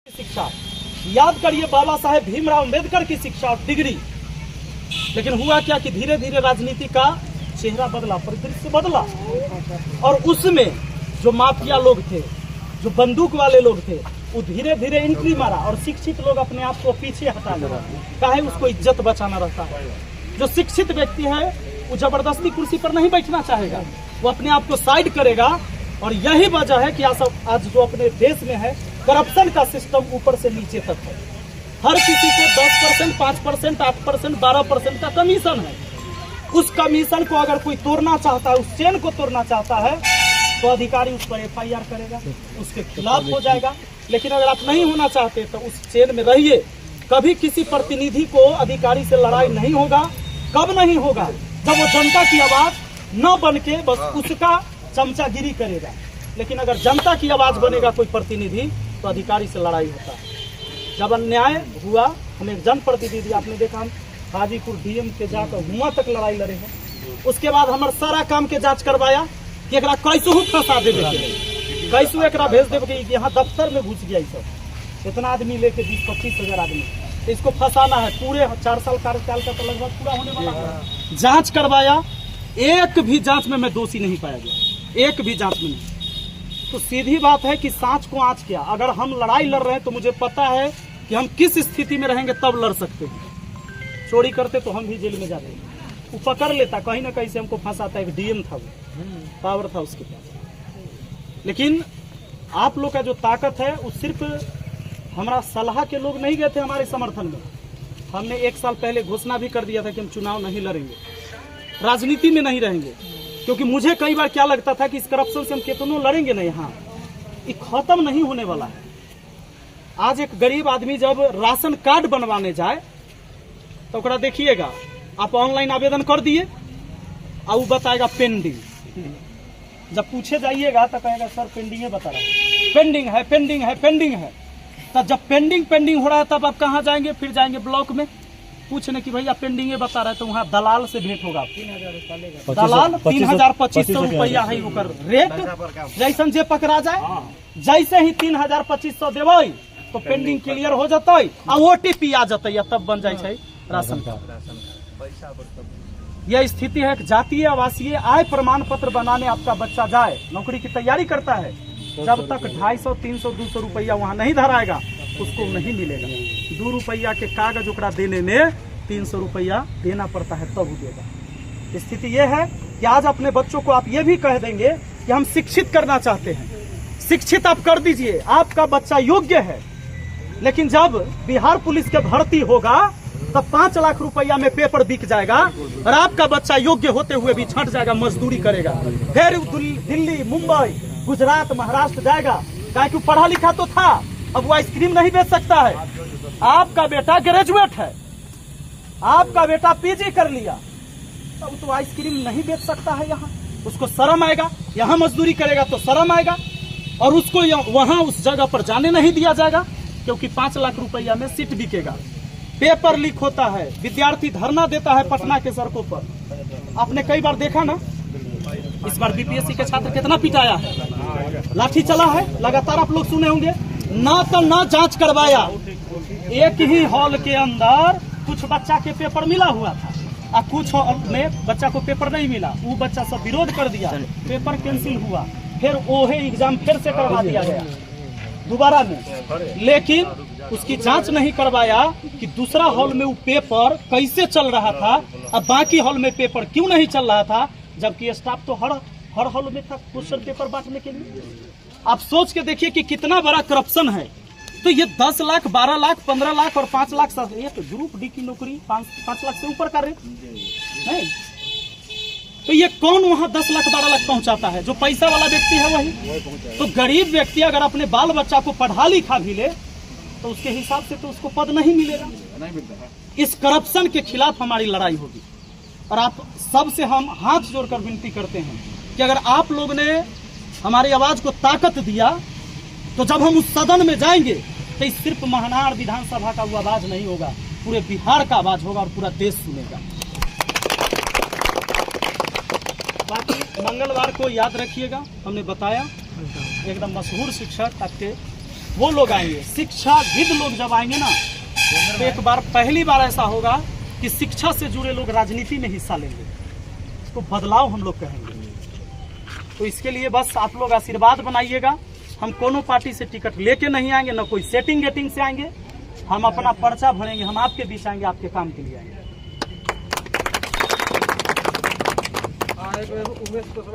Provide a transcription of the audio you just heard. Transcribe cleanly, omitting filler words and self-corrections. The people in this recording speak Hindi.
शिक्षा याद करिए, बाबा साहेब भीमराव अंबेडकर की शिक्षा और डिग्री। लेकिन हुआ क्या कि धीरे धीरे राजनीति का चेहरा बदला, परिदृश्य बदला, और उसमें जो माफिया लोग थे, जो बंदूक वाले लोग थे, वो धीरे धीरे एंट्री मारा और शिक्षित लोग अपने आप को पीछे हटा लिया। काहे? उसको इज्जत बचाना रहता है। जो शिक्षित व्यक्ति है वो जबरदस्ती कुर्सी पर नहीं बैठना चाहेगा, वो अपने आप को साइड करेगा। और यही वजह है कि आज जो अपने देश में है करप्शन का सिस्टम ऊपर से नीचे तक है। हर किसी को 10%, 5%, 8%, 12% का कमीशन है। उस कमीशन को अगर कोई तोड़ना चाहता है, उस चेन को तोड़ना चाहता है, तो अधिकारी उस पर FIR करेगा, उसके खिलाफ हो जाएगा। लेकिन अगर आप नहीं होना चाहते तो उस चेन में रहिए। कभी किसी प्रतिनिधि को अधिकारी से लड़ाई नहीं होगा। कब नहीं होगा? जब वो जनता की आवाज न बन के बस उसका चमचागिरी करेगा। लेकिन अगर जनता की आवाज बनेगा कोई प्रतिनिधि तो अधिकारी से लड़ाई होता है। जब अन्याय हुआ, हम एक जनप्रतिनिधि, आपने देखा हम हाजीपुर DM के जाकर हुआ तक लड़ाई लड़े हैं। उसके बाद हमारे सारा काम के जांच करवाया कि एकरा कैसे फंसा देवे, कैसे एकरा भेज देवे कि यहाँ दफ्तर में घुस गया। सब इतना आदमी लेके 20-25 हजार आदमी, तो इसको फंसाना है। पूरे 4 साल कार्यकाल का तो लगभग पूरा होने वाला है। जांच करवाया, एक भी जांच में मैं दोषी नहीं पाया गया, एक भी जांच में नहीं। तो सीधी बात है कि सांच को आंच किया। अगर हम लड़ाई लड़ रहे हैं तो मुझे पता है कि हम किस स्थिति में रहेंगे तब लड़ सकते हैं। चोरी करते तो हम भी जेल में जाते, वो पकड़ लेता, कहीं ना कहीं से हमको फंसाता। एक DM था, वो पावर था उसके पास। लेकिन आप लोग का जो ताकत है वो सिर्फ हमारा सलाह के लोग नहीं गए थे हमारे समर्थन में। हमने 1 साल पहले घोषणा भी कर दिया था कि हम चुनाव नहीं लड़ेंगे, राजनीति में नहीं रहेंगे। क्योंकि मुझे कई बार क्या लगता था कि इस करप्शन से हम कितनों लड़ेंगे नहीं, यहाँ ये खत्म नहीं होने वाला है। आज एक गरीब आदमी जब राशन कार्ड बनवाने जाए तो ओकरा देखिएगा, आप ऑनलाइन आवेदन कर दिए और वो बताएगा पेंडिंग। जब पूछे जाइएगा तो कहेगा सर पेंडिंग है, बता रहा है पेंडिंग है, पेंडिंग है, पेंडिंग है। तब जब पेंडिंग हो रहा है तब आप कहाँ जाएंगे? फिर जाएंगे ब्लॉक में पूछने की भैया पेंडिंग बता रहा है। तो वहाँ दलाल से भेंट होगा। दलाल 3,000-2,500 रुपया है वो रेट। जैसन जे पकड़ा जाए, जैसे ही 3,000-2,500 देवे तो पेंडिंग क्लियर हो जाता है और OTP आ जाता है, तब बन जाए राशन कार्ड। यह स्थिति है। जातीय आवासीय आय प्रमाण पत्र बनाने आपका बच्चा जाए, नौकरी की तैयारी करता है, जब तक 250, 300, 200 रुपया वहाँ नहीं धराएगा उसको नहीं मिलेगा। 2 रुपया के कागज उकरा देने में 300 रुपया देना पड़ता है, तब वो देगा। स्थिति यह है कि आज अपने बच्चों को आप ये भी कह देंगे कि हम शिक्षित करना चाहते हैं, शिक्षित आप कर दीजिए, आपका बच्चा योग्य है। लेकिन जब बिहार पुलिस के भर्ती होगा तब 5 लाख रुपया में पेपर बिक जाएगा और आपका बच्चा योग्य होते हुए भी छंट जाएगा, मजदूरी करेगा। फिर दिल्ली, मुंबई, गुजरात, महाराष्ट्र जाएगा। काहे कि पढ़ा लिखा तो था, अब वो आइसक्रीम नहीं बेच सकता है। आपका बेटा ग्रेजुएट है, आपका बेटा PG कर लिया, अब तो आइसक्रीम नहीं बेच सकता है। यहाँ उसको शर्म आएगा, यहाँ मजदूरी करेगा तो शर्म आएगा, और उसको वहां उस जगह पर जाने नहीं दिया जाएगा क्योंकि 5 लाख रुपया में सीट बिकेगा। पेपर लीक होता है, विद्यार्थी धरना देता है पटना के सड़कों पर। आपने कई बार देखा ना, इस बार BPSC के छात्र कितना पिटाया है, लाठी चला है, लगातार आप लोग सुने होंगे। ना तो ना जांच करवाया, एक ही हॉल के अंदर कुछ बच्चा के पेपर मिला हुआ था और कुछ हॉल में बच्चा को पेपर नहीं मिला। वो बच्चा सब विरोध कर दिया, पेपर कैंसिल हुआ, फिर ओहे एग्जाम फिर से करवा दिया गया दोबारा में। लेकिन उसकी जांच नहीं करवाया कि दूसरा हॉल में वो पेपर कैसे चल रहा था और बाकी हॉल में पेपर क्यों नहीं चल रहा था, जबकि स्टाफ तो हर हॉल में था क्वेश्चन पेपर बांटने के लिए। आप सोच के देखिए कि कितना बड़ा करप्शन है। तो ये 10 लाख, 12 लाख, 15 लाख और 5 लाख, एक ग्रुप D की नौकरी 5 लाख से ऊपर का रेट नहीं। तो ये कौन वहाँ 10 लाख 12 लाख पहुंचाता है? जो पैसा वाला व्यक्ति है वही। तो गरीब व्यक्ति अगर अपने बाल बच्चा को पढ़ा लिखा भी ले तो उसके हिसाब से तो उसको पद नहीं मिलेगा। इस करप्शन के खिलाफ हमारी लड़ाई होगी। और आप सबसे हम हाथ जोड़कर विनती करते हैं कि अगर आप लोग ने हमारी आवाज को ताकत दिया तो जब हम उस सदन में जाएंगे तो इस सिर्फ महानार विधानसभा का वो आवाज नहीं होगा, पूरे बिहार का आवाज होगा और पूरा देश सुनेगा। बाकी मंगलवार को याद रखिएगा, हमने बताया एकदम मशहूर शिक्षक आपके वो लोग आएंगे, शिक्षाविद लोग जब आएंगे ना, तो एक बार पहली बार ऐसा होगा कि शिक्षा से जुड़े लोग राजनीति में हिस्सा लेंगे, तो बदलाव हम लोग कहेंगे। तो इसके लिए बस आप लोग आशीर्वाद बनाइएगा। हम कोनो पार्टी से टिकट लेके नहीं आएंगे, न कोई सेटिंग गेटिंग से आएंगे। हम अपना पर्चा भरेंगे, हम आपके बीच आएंगे, आपके काम के लिए आएंगे।